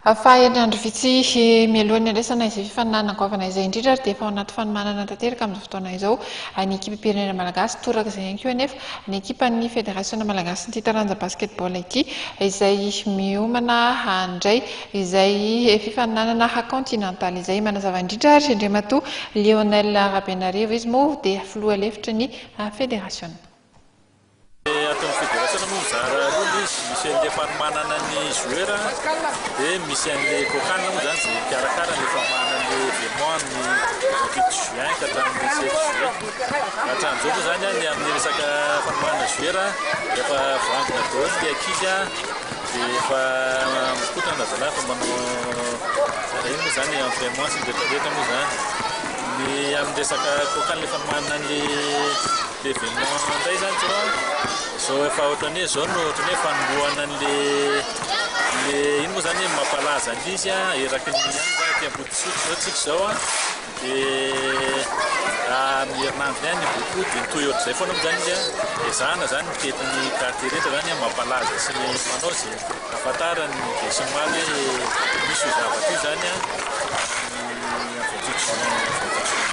Fahaerinandro vitsy mialohan'ny andraisana izay fifaninanako izay indrindra dia efa ao anaty fanomanana tanteraka amin'izao fotoana izao ny ekipam-pirenena malagasy toraka izay ihany koa anefa ny ekipan'ny fédération malagasy ity taranja basketball ity izay miomana handray izay fifaninanana continental izay manazava indrindra ary Andriamatoa Lionel Rabenarivo izy moa dia filoha lefitra ny fédération. Atao fédération moa mizara roa izy misy an'ilay fanomanana ny joueur dia misy an'ilay kokana moa zany izay mikarakara ny fanomanana an'ilay événement ny 8 juin ka hatramin'ny 7 juin. Hatramin'izao moa zany ny amin'ny resaka fanomanana joueur efa voangona daholo ilay ankizy dia efa mikotana zalahy fa manao iny moa zany entraînement sy ny rehetrarehetra moa zany. Ny amin'ny resaka kokana ilay fanomanana an'ilay événement indray zany zao efa ohatrany hoe zao no ohatrany hoe fanombohana an'ilay ino moa zany mampalaza an'izy eraky ny ihany zany aty Ambodisotro zao tsika zao dia amin'ny herinandro ihany beaucoup dia nitoy ohatr'izay foana moa zany izy ezahana zany mitety ny quartier rehetra zany mampalaza sy ny manao zay ahafantarany dia sy ny maly hoe misy io zavatra io zany ny 28 juin.